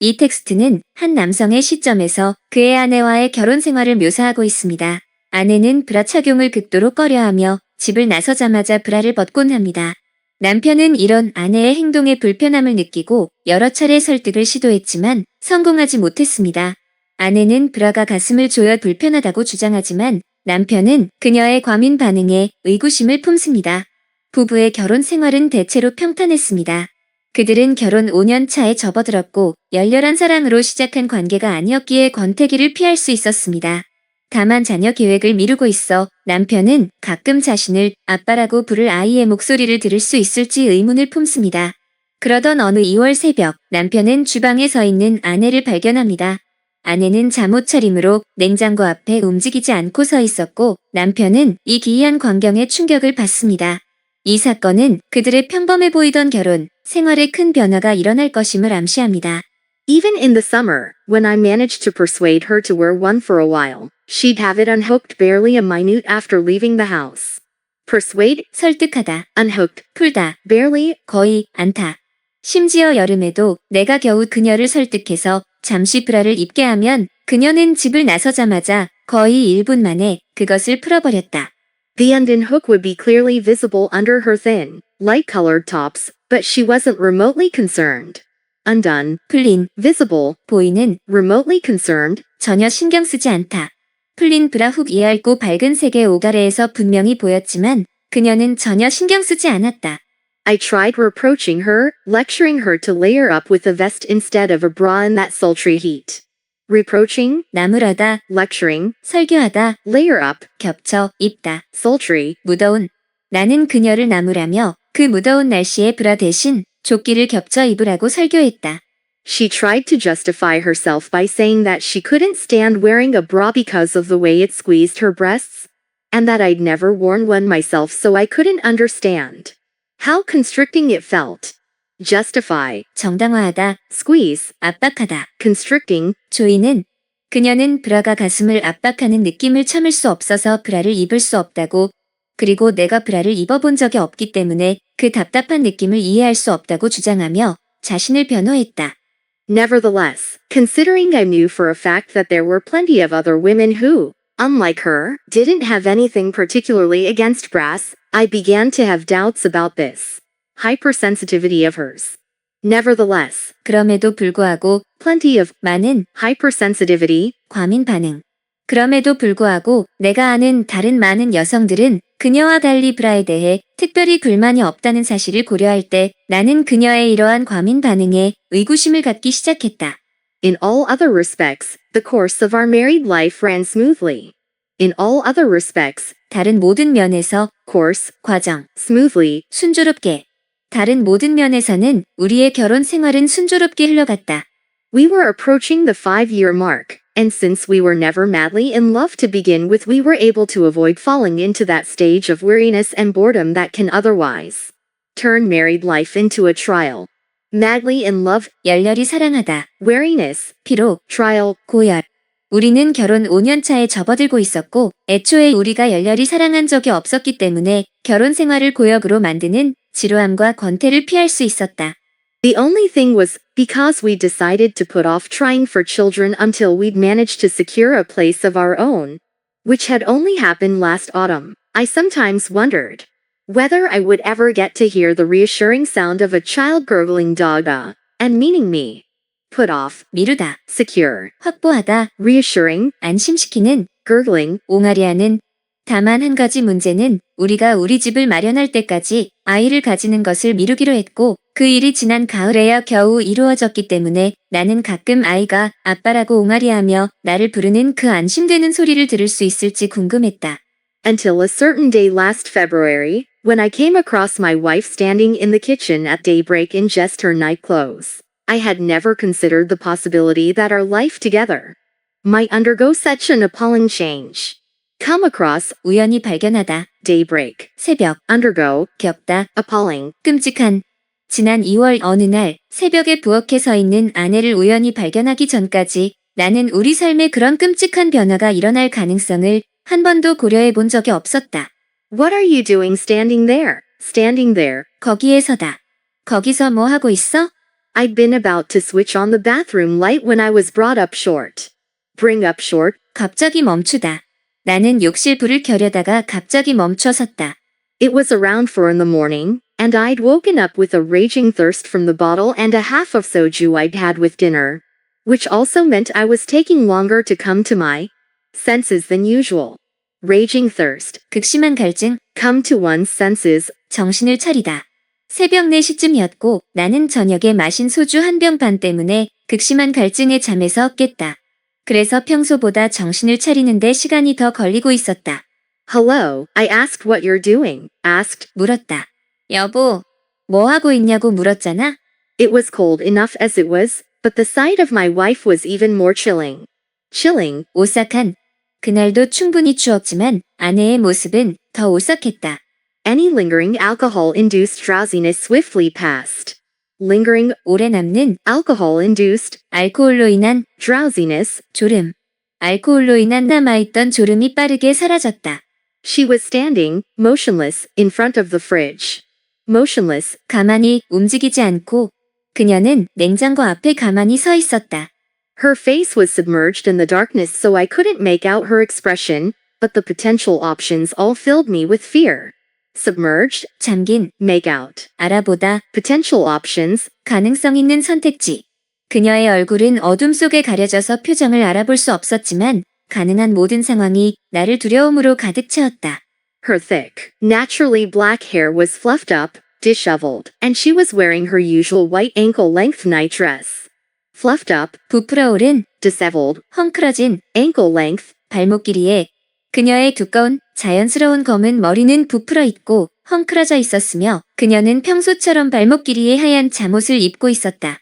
이 텍스트는 한 남성의 시점에서 그의 아내와의 결혼 생활을 묘사하고 있습니다. 아내는 브라 착용을 극도로 꺼려하며 집을 나서자마자 브라를 벗곤 합니다. 남편은 이런 아내의 행동에 불편함을 느끼고 여러 차례 설득을 시도했지만 성공하지 못했습니다. 아내는 브라가 가슴을 조여 불편하다고 주장하지만 남편은 그녀의 과민 반응에 의구심을 품습니다. 부부의 결혼 생활은 대체로 평탄했습니다. 그들은 결혼 5년 차에 접어들었고 열렬한 사랑으로 시작한 관계가 아니었기에 권태기를 피할 수 있었습니다. 다만 자녀 계획을 미루고 있어 남편은 가끔 자신을 아빠라고 부를 아이의 목소리를 들을 수 있을지 의문을 품습니다. 그러던 어느 2월 새벽 남편은 주방에 서 있는 아내를 발견합니다. 아내는 잠옷 차림으로 냉장고 앞에 움직이지 않고 서 있었고 남편은 이 기이한 광경에 충격을 받습니다. 이 사건은 그들의 평범해 보이던 결혼, 생활에 큰 변화가 일어날 것임을 암시합니다. Even in the summer, when I managed to persuade her to wear one for a while, she'd have it unhooked barely a minute after leaving the house. Persuade, 설득하다, unhooked, 풀다, barely, 거의 않다. 심지어 여름에도 내가 겨우 그녀를 설득해서 잠시 브라를 입게 하면 그녀는 집을 나서자마자 거의 1분 만에 그것을 풀어버렸다. The undone hook would be clearly visible under her thin, light-colored tops, but she wasn't remotely concerned. Undone, 풀린, visible, 보이는, remotely concerned, 전혀 신경 쓰지 않다. 풀린 브라 훅 얇고 밝은 색의 오가레에서 분명히 보였지만 그녀는 전혀 신경 쓰지 않았다. I tried reproaching her, lecturing her to layer up with a vest instead of a bra in that sultry heat. Reproaching, 나무라다, lecturing, 설교하다, layer up, 겹쳐, 입다, sultry, 무더운. 나는 그녀를 나무라며 그 무더운 날씨에 브라 대신 조끼를 겹쳐 입으라고 설교했다. She tried to justify herself by saying that she couldn't stand wearing a bra because of the way it squeezed her breasts, and that I'd never worn one myself so I couldn't understand how constricting it felt. Justify, 정당화하다, squeeze, 압박하다, constricting, 조이는 그녀는 브라가 가슴을 압박하는 느낌을 참을 수 없어서 브라를 입을 수 없다고, 그리고 내가 브라를 입어본 적이 없기 때문에 그 답답한 느낌을 이해할 수 없다고 주장하며 자신을 변호했다. Nevertheless, considering I knew for a fact that there were plenty of other women who, unlike her, didn't have anything particularly against bras, I began to have doubts about this hypersensitivity of hers. Nevertheless, 그럼에도 불구하고 plenty of 많은 hypersensitivity, 과민 반응. 그럼에도 불구하고 내가 아는 다른 많은 여성들은 그녀와 달리 브라에 대해 특별히 불만이 없다는 사실을 고려할 때 나는 그녀의 이러한 과민 반응에 의구심을 갖기 시작했다. in all other respects, the course of our married life ran smoothly. In all other respects, 다른 모든 면에서 course, 과정, smoothly, 순조롭게. 다른 모든 면에서는 우리의 결혼 생활은 순조롭게 흘러갔다. we were approaching the 5-year mark, and since we were never madly in love to begin with, we were able to avoid falling into that stage of weariness and boredom that can otherwise turn married life into a trial. Madly in love, 열렬히 사랑하다. weariness, 피로, trial, 고열. 우리는 결혼 5년 차에 접어들고 있었고 애초에 우리가 열렬히 사랑한 적이 없었기 때문에 결혼 생활을 고역으로 만드는 지루함과 권태를 피할 수 있었다. The only thing was, because we decided to put off trying for children until we'd managed to secure a place of our own, which had only happened last autumn, I sometimes wondered whether I would ever get to hear the reassuring sound of a child gurgling dog and meaning me. Put off, 미루다, secure, 확보하다, reassuring, 안심시키는, gurgling. 옹알이하는. 다만 한 가지 문제는 우리가 우리 집을 마련할 때까지 아이를 가지는 것을 미루기로 했고 그 일이 지난 가을에야 겨우 이루어졌기 때문에 나는 가끔 아이가 아빠라고 옹알이하며 나를 부르는 그 안심되는 소리를 들을 수 있을지 궁금했다. Until a certain day last February, when I came across my wife standing in the kitchen at daybreak in just her night clothes. I had never considered the possibility that our life together might undergo such an appalling change. Come across, 우연히 발견하다, daybreak, 새벽, undergo, 겪다, appalling. 끔찍한. 지난 2월 어느 날 새벽에 부엌에 서 있는 아내를 우연히 발견하기 전까지 나는 우리 삶에 그런 끔찍한 변화가 일어날 가능성을 한 번도 고려해 본 적이 없었다. What are you doing standing there? Standing there. 거기에 서다. 거기서 뭐 하고 있어? I'd been about to switch on the bathroom light when I was brought up short. Bring up short. 갑자기 멈추다. 나는 욕실 불을 켜려다가 갑자기 멈춰 섰다. It was around 4 in the morning, and I'd woken up with a raging thirst from the bottle and a half of soju I'd had with dinner, which also meant I was taking longer to come to my senses than usual. Raging thirst. 극심한 갈증, Come to one's senses. 정신을 차리다. 새벽 4시쯤이었고 나는 저녁에 마신 소주 한 병 반 때문에 극심한 갈증에 잠에서 깼다. 그래서 평소보다 정신을 차리는데 시간이 더 걸리고 있었다. Hello, I asked what you're doing. Asked. 물었다. 여보, 뭐 하고 있냐고 물었잖아? It was cold enough as it was, but the sight of my wife was even more chilling. Chilling. 오싹한. 그날도 충분히 추웠지만 아내의 모습은 더 오싹했다. Any lingering alcohol-induced drowsiness swiftly passed. Lingering, 오래 남는 alcohol-induced, 알코올로 인한 drowsiness. 졸음. 알코올로 인한 남아있던 졸음이 빠르게 사라졌다. She was standing, motionless, in front of the fridge. Motionless. 가만히 움직이지 않고 그녀는 냉장고 앞에 가만히 서 있었다. Her face was submerged in the darkness so I couldn't make out her expression, but the potential options all filled me with fear. Submerged, 잠긴, make out. 알아보다, Potential options, 가능성 있는 선택지. 그녀의 얼굴은 어둠 속에 가려져서 표정을 알아볼 수 없었지만 가능한 모든 상황이 나를 두려움으로 가득 채웠다. her thick, naturally black hair was fluffed up, disheveled, and she was wearing her usual white ankle-length night dress. Fluffed up, 부풀어 오른, disheveled, 헝클어진, ankle-length, 발목 길이에 그녀의 두꺼운, 자연스러운 검은 머리는 부풀어 있고 헝클어져 있었으며 그녀는 평소처럼 발목 길이의 하얀 잠옷을 입고 있었다.